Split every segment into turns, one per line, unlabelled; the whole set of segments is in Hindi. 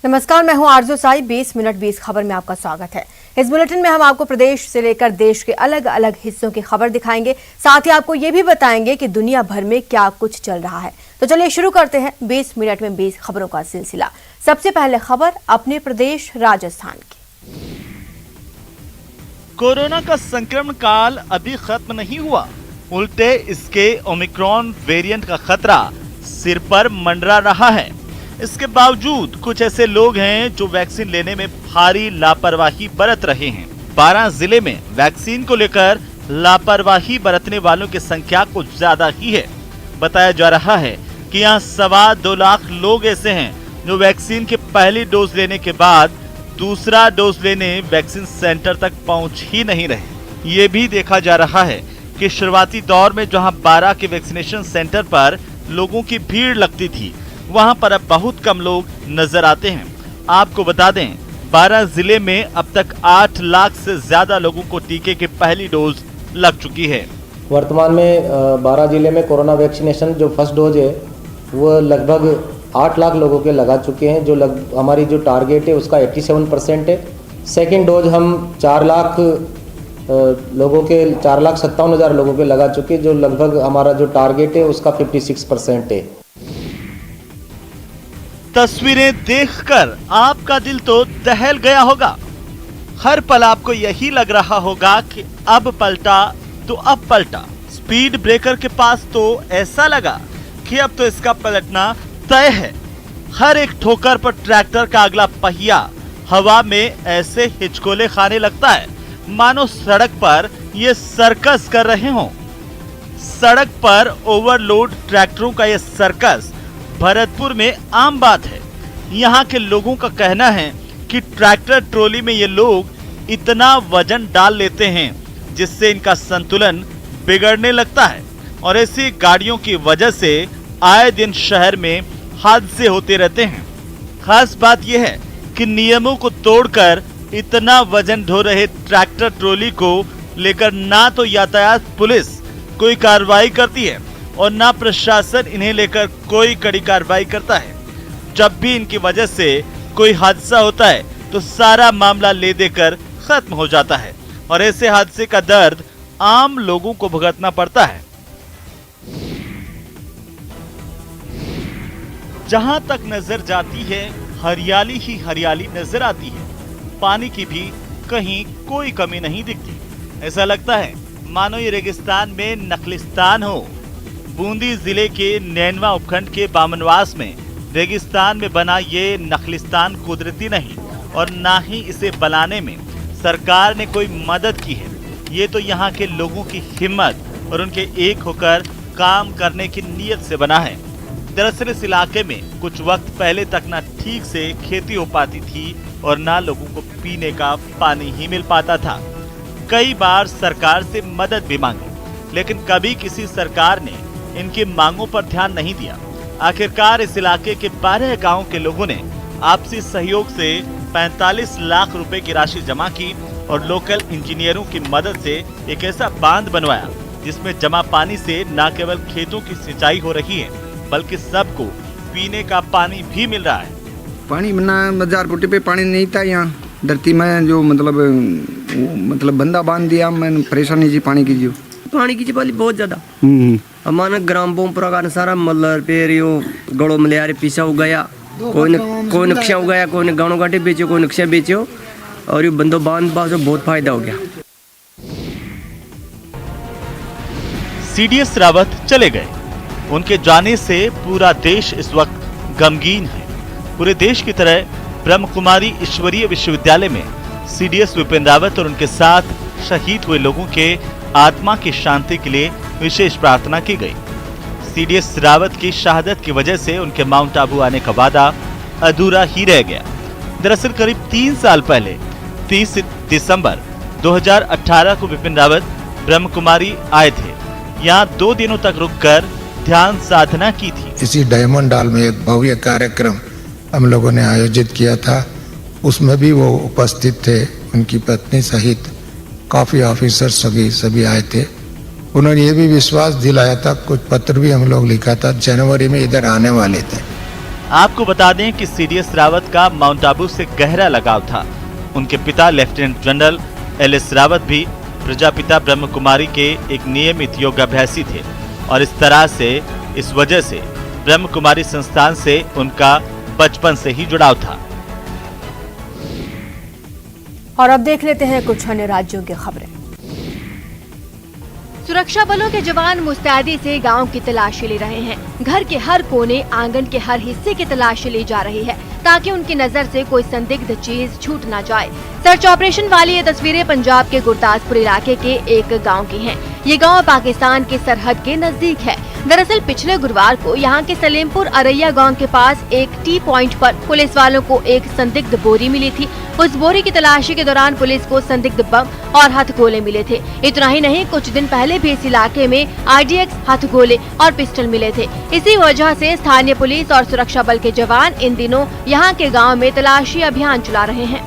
नमस्कार, मैं हूं आरजू साई। 20 मिनट 20 खबर में आपका स्वागत है। इस बुलेटिन में हम आपको प्रदेश से लेकर देश के अलग अलग हिस्सों की खबर दिखाएंगे। साथ ही आपको ये भी बताएंगे कि दुनिया भर में क्या कुछ चल रहा है। तो चलिए शुरू करते हैं 20 मिनट में 20 खबरों का सिलसिला। सबसे पहले खबर अपने प्रदेश राजस्थान की।
कोरोना का संक्रमण काल अभी खत्म नहीं हुआ, उल्टे इसके ओमिक्रॉन वेरिएंट का खतरा सिर पर मंडरा रहा है। इसके बावजूद कुछ ऐसे लोग हैं जो वैक्सीन लेने में भारी लापरवाही बरत रहे हैं। 12 जिले में वैक्सीन को लेकर लापरवाही बरतने वालों की संख्या कुछ ज्यादा ही है। बताया जा रहा है कि यहाँ 2.25 लाख लोग ऐसे हैं जो वैक्सीन की पहली डोज लेने के बाद दूसरा डोज लेने वैक्सीन सेंटर तक पहुंच ही नहीं रहे। ये भी देखा जा रहा है कि शुरुआती दौर में जहां 12 के वैक्सीनेशन सेंटर पर लोगों की भीड़ लगती थी, वहां पर अब बहुत कम लोग नजर आते हैं। आपको बता दें, 12 जिले में अब तक 8 लाख से ज्यादा लोगों को टीके की पहली डोज लग चुकी है।
वर्तमान में 12 जिले में कोरोना वैक्सीनेशन जो फर्स्ट डोज है वो लगभग 8 लाख लोगों के लगा चुके हैं। जो हमारी जो टारगेट है उसका 87% है। सेकेंड डोज हम 4 लाख लोगों के 4,57,000 लोगों के लगा चुके, जो लगभग हमारा जो टारगेट है उसका 56% है।
तस्वीरें देखकर आपका दिल तो दहल गया होगा। हर पल आपको यही लग रहा होगा कि अब पलटा तो अब पलटा। स्पीड ब्रेकर के पास तो ऐसा लगा कि अब तो इसका पलटना तय है। हर एक ठोकर पर ट्रैक्टर का अगला पहिया हवा में ऐसे हिचकोले खाने लगता है मानो सड़क पर ये सर्कस कर रहे हों। सड़क पर ओवरलोड ट्रैक्टरों का ये सर्कस भरतपुर में आम बात है। यहाँ के लोगों का कहना है कि ट्रैक्टर ट्रॉली में ये लोग इतना वजन डाल लेते हैं जिससे इनका संतुलन बिगड़ने लगता है और ऐसी गाड़ियों की वजह से आए दिन शहर में हादसे होते रहते हैं। खास बात यह है कि नियमों को तोड़कर इतना वजन ढो रहे ट्रैक्टर ट्रॉली को लेकर ना तो यातायात पुलिस कोई कार्रवाई करती है और ना प्रशासन इन्हें लेकर कोई कड़ी कार्रवाई करता है। जब भी इनकी वजह से कोई हादसा होता है तो सारा मामला ले देकर खत्म हो जाता है और ऐसे हादसे का दर्द आम लोगों को भुगतना पड़ता है। जहां तक नजर जाती है हरियाली ही हरियाली नजर आती है। पानी की भी कहीं कोई कमी नहीं दिखती। ऐसा लगता है मानो ये रेगिस्तान में नखलिस्तान हो। बूंदी जिले के नैनवा उपखंड के बामनवास में रेगिस्तान में बना ये नखलिस्तान कुदरती नहीं और ना ही इसे बनाने में सरकार ने कोई मदद की है। ये तो यहाँ के लोगों की हिम्मत और उनके एक होकर काम करने की नीयत से बना है। दरअसल इस इलाके में कुछ वक्त पहले तक ना ठीक से खेती हो पाती थी और ना लोगों को पीने का पानी ही मिल पाता था। कई बार सरकार से मदद भी मांगी, लेकिन कभी किसी सरकार ने इनकी मांगों पर ध्यान नहीं दिया। आखिरकार इस इलाके के 12 गांव के लोगों ने आपसी सहयोग से 45 लाख रुपए की राशि जमा की और लोकल इंजीनियरों की मदद से एक ऐसा बांध बनवाया जिसमें जमा पानी से न केवल खेतों की सिंचाई हो रही है बल्कि सबको पीने का पानी भी मिल रहा है।
पानी बना 1000 फुट पे पानी नहीं था यहाँ धरती में, जो मतलब बंदा बांध दिया। मैंने परेशानी जी पानी की जो
पानी की चिपाली बहुत ज्यादा हमारा ग्राम बोमपुरा का सारा मल्लर पेर यो गड़ो मलियारे पीछा हो गया। कोई नक्शा हो गया, कोई गाँव घाटे बेचो, कोई नक्शा बेचो और ये बंदो बांध बाज बहुत फायदा हो गया।
सीडीएस रावत चले गए। उनके जाने से पूरा देश इस वक्त गमगीन है। पूरे देश की तरह ब्रह्म कुमारी ईश्वरीय विश्वविद्यालय में सीडीएस विपिन रावत और उनके साथ शहीद हुए लोगों के आत्मा की शांति के लिए विशेष प्रार्थना की गई। सीडीएस रावत की शहादत की वजह से उनके माउंट आबू आने का वादा अधूरा ही रह गया। दरअसल करीब 3 साल पहले 30 दिसंबर 2018 को विपिन रावत ब्रह्म कुमारी आए थे। यहाँ 2 दिनों तक रुककर ध्यान साधना की थी।
इसी डायमंड हॉल में एक भव्य कार्यक्रम हम लोगों ने आयोजित किया था। उसमें भी वो उपस्थित थे, उनकी पत्नी सहित काफी ऑफिसर सभी आए थे। उन्होंने ये भी विश्वास दिलाया था, कुछ पत्र भी हम लोग लिखा था, जनवरी में इधर आने वाले थे।
आपको बता दें कि सीडीएस रावत का माउंट आबू से गहरा लगाव था। उनके पिता लेफ्टिनेंट जनरल एल.एस. रावत भी प्रजापिता ब्रह्म कुमारी के एक नियमित योगाभ्यासी थे और इस वजह से ब्रह्म कुमारी संस्थान से उनका बचपन से ही जुड़ाव था।
और अब देख लेते हैं कुछ अन्य राज्यों की खबरें। सुरक्षा बलों के जवान मुस्तैदी से गांव की तलाशी ले रहे हैं। घर के हर कोने, आंगन के हर हिस्से की तलाशी ली जा रही है ताकि उनकी नजर से कोई संदिग्ध चीज छूट न जाए। सर्च ऑपरेशन वाली ये तस्वीरें पंजाब के गुरदासपुर इलाके के एक गांव की हैं। ये गांव पाकिस्तान के सरहद के नजदीक है। दरअसल पिछले गुरुवार को यहाँ के सलेमपुर अरैया गांव के पास एक टी पॉइंट पर पुलिस वालों को एक संदिग्ध बोरी मिली थी। उस बोरी की तलाशी के दौरान पुलिस को संदिग्ध बम और हथगोले मिले थे। इतना ही नहीं, कुछ दिन पहले भी इस इलाके में आरडीएक्स, हथगोले और पिस्टल मिले थे। इसी वजह से स्थानीय पुलिस और सुरक्षा बल के जवान इन दिनों यहाँ के गाँव में तलाशी अभियान चला रहे हैं।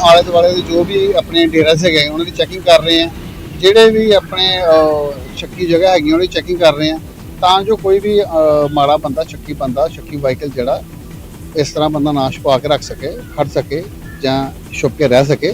आले दुआले जो भी अपने डेरा से गए उन्होंने चेकिंग कर रहे हैं, ਜਿਹੜੇ ਵੀ ਆਪਣੇ ਸ਼ੱਕੀ ਜਗ੍ਹਾ ਹੈਗੀ ਉਹਦੀ ਚੈਕਿੰਗ ਕਰ ਰਹੇ ਆ ਤਾਂ ਜੋ ਕੋਈ ਵੀ ਮਾੜਾ ਬੰਦਾ, ਸ਼ੱਕੀ ਵਾਹੀਕਲ ਜਿਹੜਾ ਇਸ ਤਰ੍ਹਾਂ ਬੰਦਾ ਨਾ ਛੁਪਾ ਕੇ ਰੱਖ ਸਕੇ, ਫੜ ਸਕੇ ਜਾਂ ਛੁਪ ਕੇ ਰਹਿ ਸਕੇ।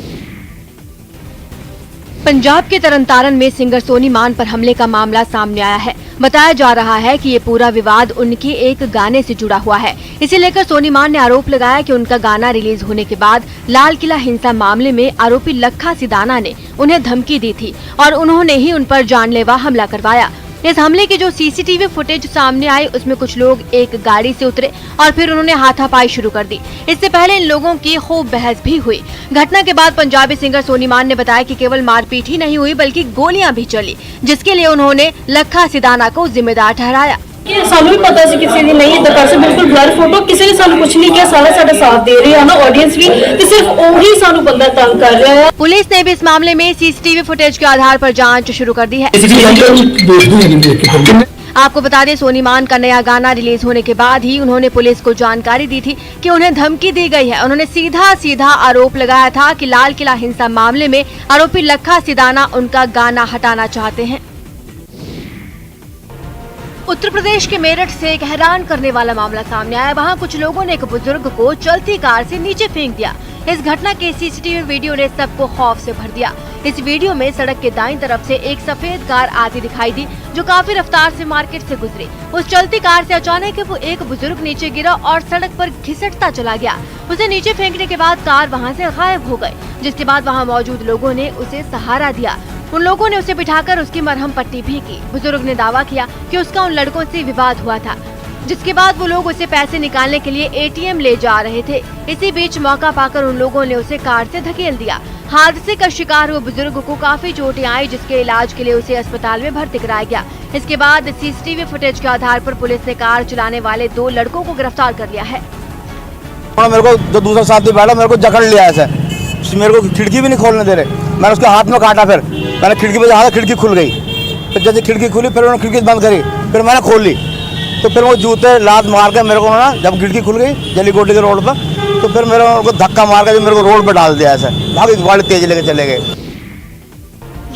पंजाब के तरनतारन में सिंगर सोनी मान पर हमले का मामला सामने आया है। बताया जा रहा है कि ये पूरा विवाद उनके एक गाने से जुड़ा हुआ है। इसे लेकर सोनी मान ने आरोप लगाया कि उनका गाना रिलीज होने के बाद लाल किला हिंसा मामले में आरोपी लखा सिदाना ने उन्हें धमकी दी थी और उन्होंने ही उन पर जानलेवा हमला करवाया। इस हमले की जो सीसीटीवी फुटेज सामने आई उसमें कुछ लोग एक गाड़ी से उतरे और फिर उन्होंने हाथापाई शुरू कर दी। इससे पहले इन लोगों की खूब बहस भी हुई। घटना के बाद पंजाबी सिंगर सोनी मान ने बताया कि केवल मारपीट ही नहीं हुई बल्कि गोलियां भी चली, जिसके लिए उन्होंने लखा सिदाना को जिम्मेदार ठहराया।
ਸਾਨੂੰ ਵੀ ਪਤਾ ਸੀ ਕਿਸੇ ਦੀ ਨਹੀਂ ਇਦਾਂ ਕਰ ਸਕਦਾ, ਬਿਲਕੁਲ ਬਲਰ ਫੋਟੋ, ਕਿਸੇ ਨੇ ਸਾਨੂੰ ਕੁਝ ਨਹੀਂ ਕਿਹਾ, ਸਾਰਾ ਸਾਡਾ ਸਾਥ ਦੇ ਰਹੇ ਹਨ ਆਡੀਅנס ਵੀ, ਤੇ सिर्फ ਉਹੀ ਸਾਨੂੰ ਬੰਦਾ ਤੰਗ ਕਰ ਰਿਹਾ ਹੈ।
पुलिस ने भी इस मामले में सीसीटीवी फुटेज के आधार पर जांच शुरू कर दी है। आपको बता दें, सोनी मान का नया गाना रिलीज होने के बाद ही उन्होंने पुलिस को जानकारी दी थी कि उन्हें धमकी दी गई है। उन्होंने सीधा आरोप लगाया था कि लाल किला हिंसा मामले में आरोपी लखा सिदाना उनका गाना हटाना चाहते हैं। उत्तर प्रदेश के मेरठ से एक हैरान करने वाला मामला सामने आया। वहां कुछ लोगों ने एक बुजुर्ग को चलती कार से नीचे फेंक दिया। इस घटना के सीसीटीवी वीडियो ने सबको खौफ से भर दिया। इस वीडियो में सड़क के दाईं तरफ से एक सफेद कार आती दिखाई दी जो काफी रफ्तार से मार्केट से गुजरी। उस चलती कार से अचानक वो एक बुजुर्ग नीचे गिरा और सड़क पर घिसटता चला गया। उसे नीचे फेंकने के बाद कार वहां से गायब हो गई, जिसके बाद वहां मौजूद लोगों ने उसे सहारा दिया। उन लोगों ने उसे बिठाकर उसकी मरहम पट्टी भी की। बुजुर्ग ने दावा किया कि उसका उन लड़कों से विवाद हुआ था, जिसके बाद वो लोग उसे पैसे निकालने के लिए एटीएम ले जा रहे थे। इसी बीच मौका पाकर उन लोगों ने उसे कार से धकेल दिया। हादसे का शिकार हुए बुजुर्ग को काफी चोटें आई, जिसके इलाज के लिए उसे अस्पताल में भर्ती कराया गया। इसके बाद सीसीटीवी फुटेज के आधार पर पुलिस ने कार चलाने वाले 2 लड़कों को गिरफ्तार कर लिया है।
मेरे को जो दूसरा साथी बैठा मेरे को जकड़ लिया ऐसे, मेरे को खिड़की भी नहीं खोलने दे रहे। मैंने उसके हाथ में काटा, फिर मैंने खिड़की पे जहाँ खिड़की खुल गई, फिर जैसे खिड़की खुली फिर उन्होंने खिड़की बंद करी, फिर मैंने खोल ली, तो फिर वो जूते लात मार के मेरे को ना, जब खिड़की खुल गई जलीकोटी के रोड पर, तो फिर मेरे को धक्का मार के मेरे को रोड पर डाल दिया ऐसे, भागी गाड़ी तेज लेके चले गए।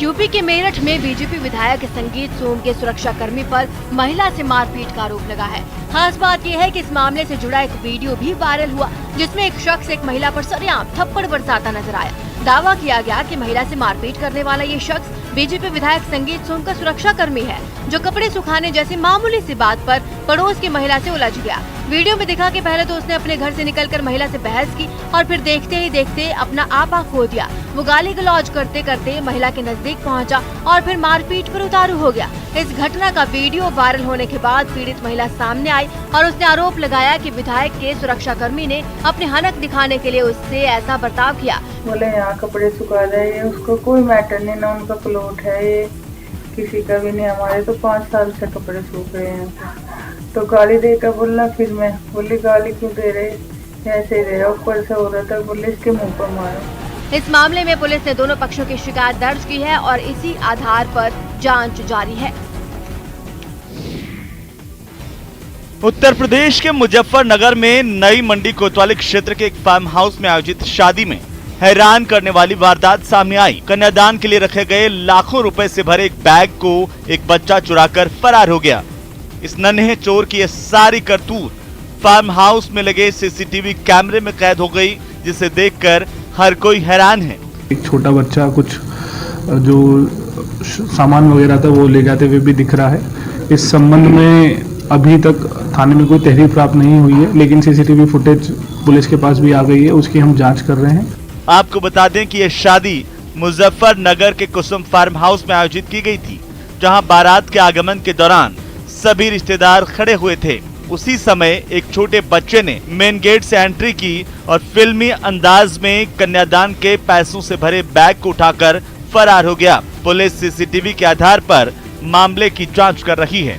यूपी के मेरठ में बीजेपी विधायक संगीत सोम के सुरक्षा कर्मी पर महिला से मारपीट का आरोप लगा है। खास बात यह है कि इस मामले से जुड़ा एक वीडियो भी वायरल हुआ, जिसमें एक शख्स एक महिला पर सरेआम थप्पड़ बरसाता नजर आया। दावा किया गया कि महिला से मारपीट करने वाला ये शख्स बीजेपी विधायक संगीत सोम का सुरक्षा कर्मी है, जो कपड़े सुखाने जैसी मामूली सी बात पर पड़ोस की महिला से उलझ गया। वीडियो में दिखा कि पहले तो उसने अपने घर से निकलकर महिला से बहस की और फिर देखते ही देखते अपना आपा खो दिया। वो गाली गलौज करते करते महिला के नजदीक पहुंचा और फिर मारपीट पर उतारू हो गया। इस घटना का वीडियो वायरल होने के बाद पीड़ित महिला सामने आई और उसने आरोप लगाया कि विधायक के सुरक्षा कर्मी ने अपनी हनक दिखाने के लिए उससे ऐसा बर्ताव किया।
बोले यहाँ कपड़े सुखा जाए, उसको कोई मैटर नहीं, ना उनका प्लॉट है ये, किसी का भी नहीं। हमारे तो 5 साल से कपड़े सूख रहे हैं, तो गाली देकर बोलना। फिर मैं बोली गाली क्यों दे रहे, ऐसे दे रहे, ऊपर से हो रहा था, बोले इसके मुंह पर मारो।
इस मामले में पुलिस ने दोनों पक्षों की शिकायत दर्ज की है और इसी आधार पर जांच जारी है।
उत्तर प्रदेश के मुजफ्फरनगर में नई मंडी कोतवाली क्षेत्र के एक फार्म हाउस में आयोजित शादी में हैरान करने वाली वारदात सामने आई। कन्यादान के लिए रखे गए लाखों रुपए से भरे एक बैग को एक बच्चा चुराकर फरार हो गया। इस नन्हे चोर की यह सारी करतूत फार्म हाउस में लगे सीसीटीवी कैमरे में कैद हो गई, जिसे देखकर हर कोई हैरान है।
एक छोटा बच्चा कुछ जो सामान वगैरह था वो ले जाते हुए भी दिख रहा है। इस संबंध में अभी तक थाने में कोई तहरीर प्राप्त नहीं हुई है, लेकिन सीसीटीवी फुटेज पुलिस के पास भी आ गई है, उसकी हम जांच कर रहे हैं।
आपको बता दें कि यह शादी मुजफ्फरनगर के कुसुम फार्म हाउस में आयोजित की गई थी, जहां बारात के आगमन के दौरान सभी रिश्तेदार खड़े हुए थे। उसी समय एक छोटे बच्चे ने मेन गेट से एंट्री की और फिल्मी अंदाज में कन्यादान के पैसों से भरे बैग को उठाकर फरार हो गया। पुलिस सीसीटीवी के आधार पर मामले की जांच कर रही है।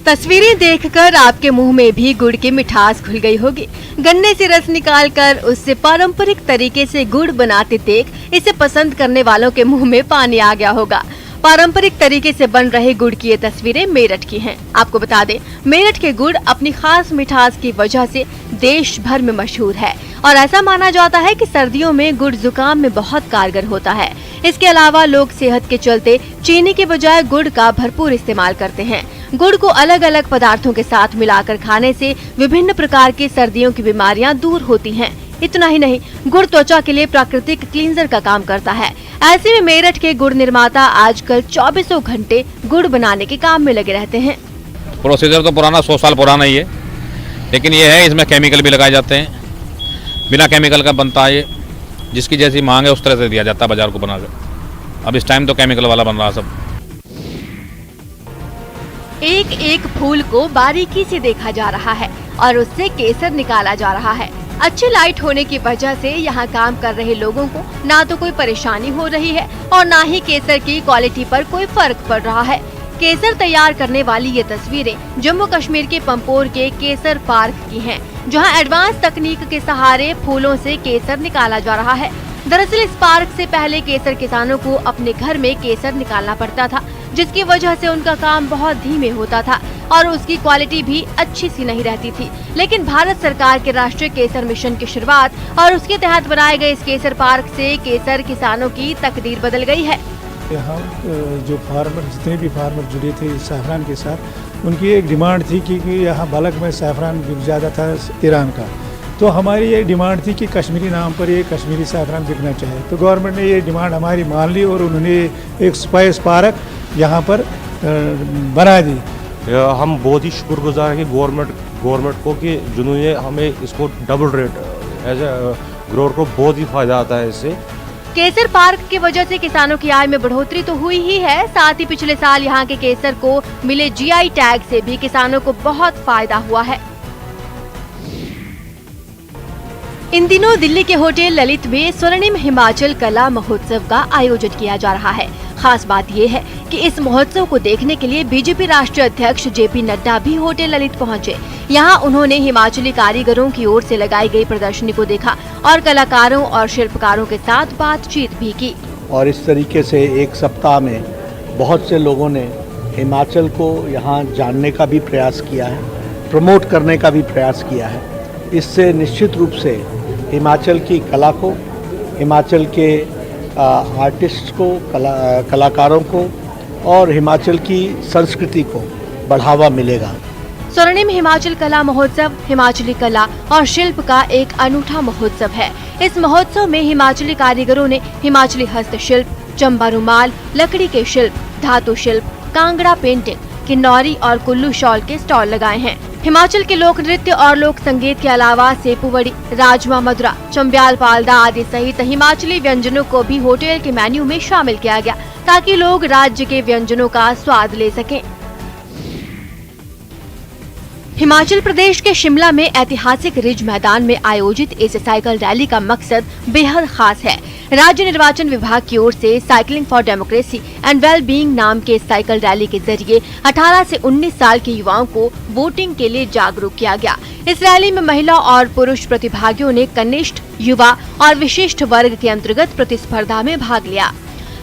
तस्वीरें देखकर आपके मुंह में भी गुड़ की मिठास घुल गई होगी। गन्ने से रस निकालकर उससे पारंपरिक तरीके से गुड़ बनाते देख इसे पसंद करने वालों के मुंह में पानी आ गया होगा। पारंपरिक तरीके से बन रहे गुड़ की ये तस्वीरें मेरठ की हैं। आपको बता दें, मेरठ के गुड़ अपनी खास मिठास की वजह से देश भर में मशहूर है और ऐसा माना जाता है कि सर्दियों में गुड़ जुकाम में बहुत कारगर होता है। इसके अलावा लोग सेहत के चलते चीनी के बजाय गुड़ का भरपूर इस्तेमाल करते हैं। गुड़ को अलग अलग पदार्थों के साथ मिलाकर खाने से विभिन्न प्रकार की सर्दियों की बीमारियां दूर होती हैं। इतना ही नहीं, गुड़ त्वचा के लिए प्राकृतिक क्लींजर का काम करता है। ऐसे में मेरठ के गुड़ निर्माता आजकल 24 घंटे गुड़ बनाने के काम में लगे रहते हैं।
प्रोसीजर तो पुराना 100 साल पुराना ही है, लेकिन ये है इसमें केमिकल भी लगाए जाते हैं। बिना केमिकल का बनता है ये, जिसकी जैसी मांग है उस तरह से दिया जाता है बाजार को बनाकर। अब इस टाइम तो केमिकल वाला बन रहा है सब।
एक एक फूल को बारीकी से देखा जा रहा है और उससे केसर निकाला जा रहा है। अच्छी लाइट होने की वजह से यहाँ काम कर रहे लोगों को ना तो कोई परेशानी हो रही है और ना ही केसर की क्वालिटी पर कोई फर्क पड़ रहा है। केसर तैयार करने वाली ये तस्वीरें जम्मू कश्मीर के पंपोर के केसर पार्क की हैं, जहां एडवांस तकनीक के सहारे फूलों से केसर निकाला जा रहा है। दरअसल इस पार्क से पहले केसर किसानों को अपने घर में केसर निकालना पड़ता था, जिसकी वजह से उनका काम बहुत धीमे होता था और उसकी क्वालिटी भी अच्छी सी नहीं रहती थी। लेकिन भारत सरकार के राष्ट्रीय केसर मिशन की शुरुआत और उसके तहत बनाए गए इस केसर पार्क से केसर किसानों की तकदीर बदल गई है।
यहाँ जो फार्मर, जितने भी फार्मर जुड़े थे सैफरान के साथ, उनकी एक डिमांड थी कि यहाँ बालक में सैफरान बिक जाता था ईरान का, तो हमारी ये डिमांड थी कि कश्मीरी नाम पर ये कश्मीरी सैफरान बिकना चाहिए। तो गवर्नमेंट ने ये डिमांड हमारी मान ली और उन्होंने एक स्पाइस पार्क यहाँ पर बना दी।
हम बहुत ही शुक्रगुजार हैं कि गवर्नमेंट को कि जिन्होंने हमें इसको double rate as a grower को बहुत ही फायदा आता है इससे।
केसर पार्क की वजह से किसानों की आय में बढ़ोतरी तो हुई ही है, साथ ही पिछले साल यहाँ के केसर को मिले जीआई टैग से भी किसानों को बहुत फायदा हुआ है। इन दिनों दिल्ली के होटल ललित में स्वर्णिम हिमाचल कला महोत्सव का आयोजन किया जा रहा है। खास बात ये है कि इस महोत्सव को देखने के लिए बीजेपी राष्ट्रीय अध्यक्ष जेपी नड्डा भी होटल ललित पहुंचे। यहां उन्होंने हिमाचली कारीगरों की ओर से लगाई गई प्रदर्शनी को देखा और कलाकारों और शिल्पकारों के साथ बातचीत भी की।
और इस तरीके से एक सप्ताह में बहुत से लोगों ने हिमाचल को यहाँ जानने का भी प्रयास किया है, प्रमोट करने का भी प्रयास किया है। इससे निश्चित रूप से हिमाचल की कला को, हिमाचल के आर्टिस्ट को, कलाकारों को और हिमाचल की संस्कृति को बढ़ावा मिलेगा।
स्वर्णिम हिमाचल कला महोत्सव हिमाचली कला और शिल्प का एक अनूठा महोत्सव है। इस महोत्सव में हिमाचली कारीगरों ने हिमाचली हस्तशिल्प, चंबा रुमाल, लकड़ी के शिल्प, धातु शिल्प, कांगड़ा पेंटिंग, किन्नौरी और कुल्लू शॉल के स्टॉल लगाए हैं। हिमाचल के लोक नृत्य और लोक संगीत के अलावा सेपुवड़ी, राजमा मधुरा, चंब्याल पालदा आदि सहित हिमाचली व्यंजनों को भी होटल के मेन्यू में शामिल किया गया, ताकि लोग राज्य के व्यंजनों का स्वाद ले सकें। हिमाचल प्रदेश के शिमला में ऐतिहासिक रिज मैदान में आयोजित इस साइकिल रैली का मकसद बेहद खास है। राज्य निर्वाचन विभाग की ओर से cycling for democracy and well being नाम के साइकिल रैली के जरिए 18 से 19 साल के युवाओं को वोटिंग के लिए जागरूक किया गया। इस रैली में महिला और पुरुष प्रतिभागियों ने कनिष्ठ, युवा और विशिष्ट वर्ग के अंतर्गत प्रतिस्पर्धा में भाग लिया।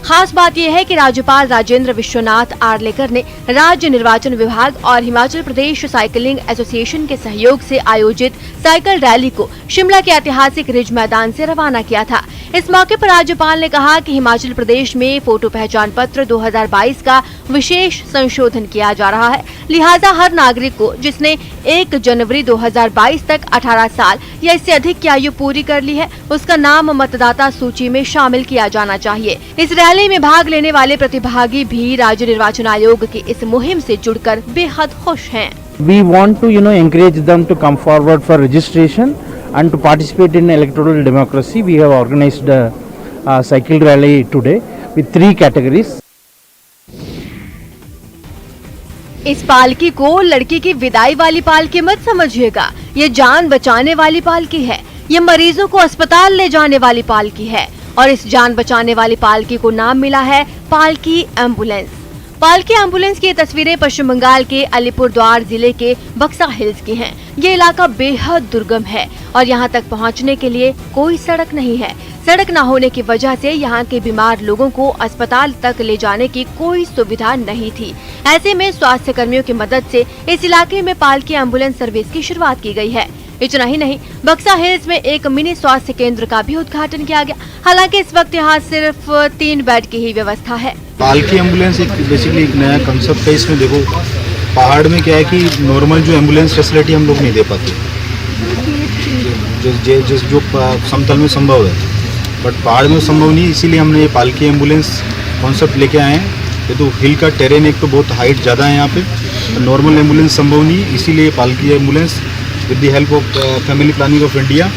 खास बात यह है कि राज्यपाल राजेंद्र विश्वनाथ आर्लेकर ने राज्य निर्वाचन विभाग और हिमाचल प्रदेश साइकिलिंग एसोसिएशन के सहयोग से आयोजित साइकिल रैली को शिमला के ऐतिहासिक रिज मैदान से रवाना किया था। इस मौके पर राज्यपाल ने कहा कि हिमाचल प्रदेश में फोटो पहचान पत्र 2022 का विशेष संशोधन किया जा रहा है, लिहाजा हर नागरिक को जिसने 1 जनवरी 2022 तक 18 साल या इससे अधिक की आयु पूरी कर ली है, उसका नाम मतदाता सूची में शामिल किया जाना चाहिए। इस रैली में भाग लेने वाले प्रतिभागी भी राज्य निर्वाचन आयोग की इस मुहिम से जुड़कर बेहद खुश हैं।
We want to encourage them to come forward for registration and to participate in electoral democracy. We have organized a cycle rally today with 3 categories.
इस पालकी को लड़की की विदाई वाली पालकी मत समझिएगा, ये जान बचाने वाली पालकी है। ये मरीजों को अस्पताल ले जाने वाली पालकी है और इस जान बचाने वाली पालकी को नाम मिला है पालकी एम्बुलेंस। पालकी एम्बुलेंस की तस्वीरें पश्चिम बंगाल के अलीपुरद्वार जिले के बक्सा हिल्स की हैं। ये इलाका बेहद दुर्गम है और यहाँ तक पहुँचने के लिए कोई सड़क नहीं है। सड़क न होने की वजह से यहाँ के बीमार लोगों को अस्पताल तक ले जाने की कोई सुविधा नहीं थी। ऐसे में स्वास्थ्य कर्मियों की मदद से इस इलाके में पालकी एम्बुलेंस सर्विस की शुरुआत की गई है। इतना ही नहीं, बक्सा हिल्स में एक मिनी स्वास्थ्य केंद्र का भी उद्घाटन किया गया। हालांकि इस वक्त यहाँ सिर्फ 3 बेड की ही व्यवस्था है।
पालकी एम्बुलेंस एक बेसिकली एक नया कंसेप्ट है। इसमें देखो, पहाड़ में क्या है कि नॉर्मल जो एम्बुलेंस फैसिलिटी हम लोग नहीं दे पाते, जो समतल में संभव है, बट पहाड़ में संभव नहीं। इसीलिए हमने ये पालकी एम्बुलेंस कॉन्सेप्ट लेके आए हैं। ये तो हिल का टेरेन, एक तो बहुत हाइट ज़्यादा है यहाँ पे, नॉर्मल एम्बुलेंस संभव नहीं, इसीलिए पालकी ambulance with the help of family planning of India.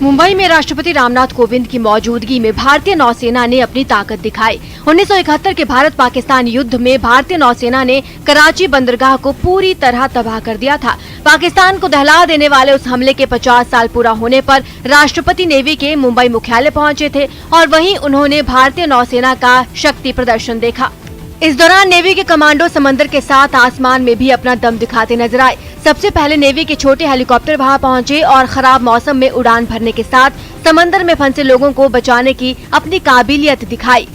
Mumbai में राष्ट्रपति रामनाथ कोविंद की मौजूदगी में भारतीय नौसेना ने अपनी ताकत दिखाई। 1971 के भारत पाकिस्तान युद्ध में भारतीय नौसेना ने कराची बंदरगाह को पूरी तरह तबाह कर दिया था। पाकिस्तान को दहला देने वाले उस हमले के 50 साल पूरा होने पर राष्ट्रपति नेवी के मुंबई मुख्यालय पहुंचे थे और वहीं उन्होंने भारतीय नौसेना का शक्ति प्रदर्शन देखा। इस दौरान नेवी के कमांडो समंदर के साथ आसमान में भी अपना दम दिखाते नजर आए। सबसे पहले नेवी के छोटे हेलीकॉप्टर वहां पहुंचे और खराब मौसम में उड़ान भरने के साथ समंदर में फंसे लोगों को बचाने की अपनी काबिलियत दिखाई।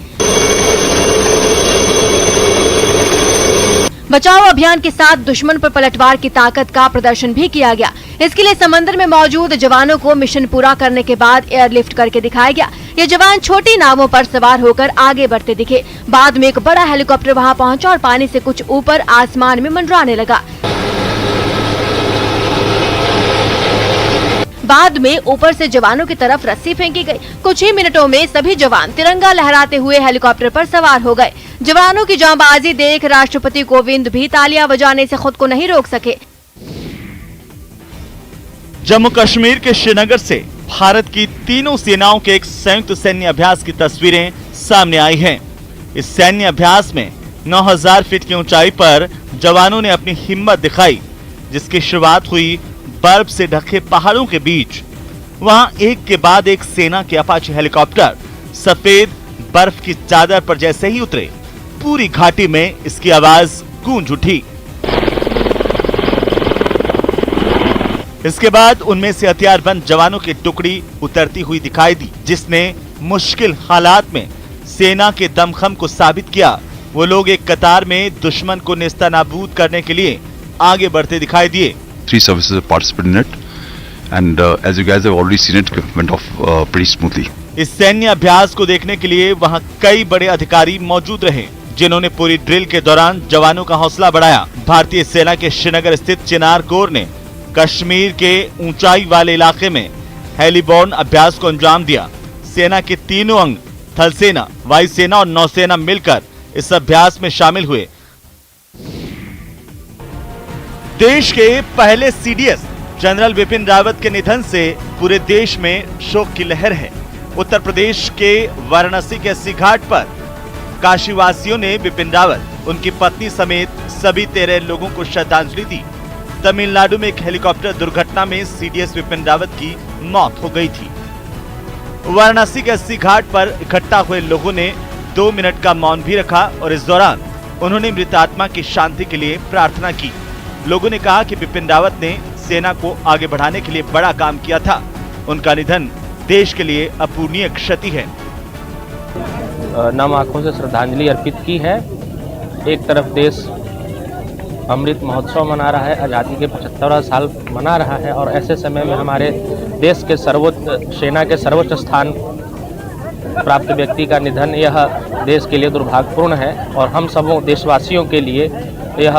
बचाव अभियान के साथ दुश्मन पर पलटवार की ताकत का प्रदर्शन भी किया गया। इसके लिए समंदर में मौजूद जवानों को मिशन पूरा करने के बाद एयरलिफ्ट करके दिखाया गया। ये जवान छोटी नावों पर सवार होकर आगे बढ़ते दिखे। बाद में एक बड़ा हेलीकॉप्टर वहां पहुंचा और पानी से कुछ ऊपर आसमान में मंडराने लगा। बाद में ऊपर से जवानों की तरफ रस्सी फेंकी गई। कुछ ही मिनटों में सभी जवान तिरंगा लहराते हुए हेलीकॉप्टर पर सवार हो गए। जवानों की जांबाजी देख राष्ट्रपति कोविंद भी तालियां बजाने से खुद को नहीं रोक सके।
जम्मू कश्मीर के श्रीनगर से भारत की तीनों सेनाओं के एक संयुक्त सैन्य अभ्यास की तस्वीरें सामने आई हैं। इस सैन्य अभ्यास में 9000 फीट की ऊंचाई पर जवानों ने अपनी हिम्मत दिखाई, जिसकी शुरुआत हुई बर्फ से ढके पहाड़ों के बीच। वहां एक के बाद एक सेना के अपाचे हेलीकॉप्टर सफेद बर्फ की चादर पर जैसे ही उतरे, पूरी घाटी में इसकी आवाज गूंज उठी। इसके बाद उनमें से हथियारबंद जवानों की टुकड़ी उतरती हुई दिखाई दी, जिसने मुश्किल हालात में सेना के दमखम को साबित किया। वो लोग एक कतार में दुश्मन को नेस्तनाबूद करने के लिए आगे बढ़ते दिखाई दिए।
3 services have participated in it, and as you guys have already seen it, went off pretty smoothly.
इस सैन्य अभ्यास को देखने के लिए वहां कई बड़े अधिकारी मौजूद रहे, जिन्होंने पूरी ड्रिल के दौरान जवानों का हौसला बढ़ाया। भारतीय सेना के श्रीनगर स्थित चिनार कोर ने कश्मीर के ऊंचाई वाले इलाके में हेलीबॉर्न अभ्यास को अंजाम दिया। सेना के तीनों अंग थल सेना, वायुसेना और नौसेना मिलकर इस अभ्यास में शामिल हुए। देश के पहले सीडीएस जनरल बिपिन रावत के निधन से पूरे देश में शोक की लहर है। उत्तर प्रदेश के वाराणसी के अस्सी घाट पर काशीवासियों ने बिपिन रावत, उनकी पत्नी समेत सभी 13 लोगों को श्रद्धांजलि दी। तमिलनाडु में एक हेलीकॉप्टर दुर्घटना में सीडीएस बिपिन रावत की मौत हो गई थी। वाराणसी के अस्सी घाट पर इकट्ठा हुए लोगों ने 2 मिनट का मौन भी रखा और इस दौरान उन्होंने मृत आत्मा की शांति के लिए प्रार्थना की। लोगों ने कहा कि बिपिन रावत ने सेना को आगे बढ़ाने के लिए बड़ा काम किया था। उनका निधन देश के लिए अपूरणीय क्षति है।
नम आँखों से श्रद्धांजलि अर्पित की है। एक तरफ देश अमृत महोत्सव मना रहा है, आज़ादी के 75वां साल मना रहा है, और ऐसे समय में हमारे देश के सर्वोच्च सेना के सर्वोच्च स्थान प्राप्त व्यक्ति का निधन यह देश के लिए दुर्भाग्यपूर्ण है। और हम सबों देशवासियों के लिए यह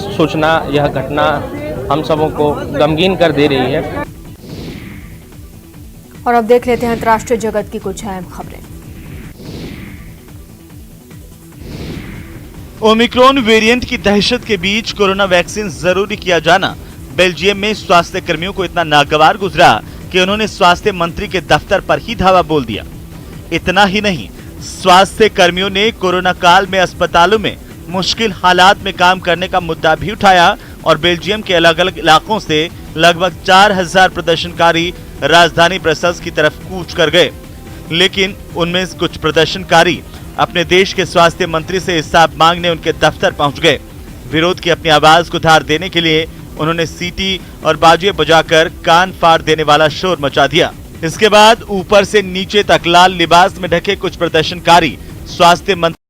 सूचना, यह घटना हम सबों को गमगीन कर दे रही है।
और अब देख लेते हैं अंतर्राष्ट्रीय जगत की कुछ अहम खबरें।
ओमिक्रॉन वेरिएंट की दहशत के बीच कोरोना वैक्सीन जरूरी किया जाना बेल्जियम में स्वास्थ्य कर्मियों को इतना नागवार गुजरा कि उन्होंने स्वास्थ्य मंत्री के दफ्तर पर ही धावा बोल दिया। इतना ही नहीं, स्वास्थ्य कर्मियों ने कोरोना काल में अस्पतालों में मुश्किल हालात में काम करने का मुद्दा भी उठाया और बेल्जियम के अलग अलग इलाकों से लगभग 4000 प्रदर्शनकारी राजधानी ब्रसेल्स की तरफ कूच कर गए। लेकिन उनमें कुछ प्रदर्शनकारी अपने देश के स्वास्थ्य मंत्री से हिसाब मांगने उनके दफ्तर पहुंच गए। विरोध की अपनी आवाज को धार देने के लिए उन्होंने सीटी और बाजे बजाकर कान फाड़ देने वाला शोर मचा दिया। इसके बाद ऊपर से नीचे तक लाल लिबास में ढके कुछ प्रदर्शनकारी स्वास्थ्य मंत्री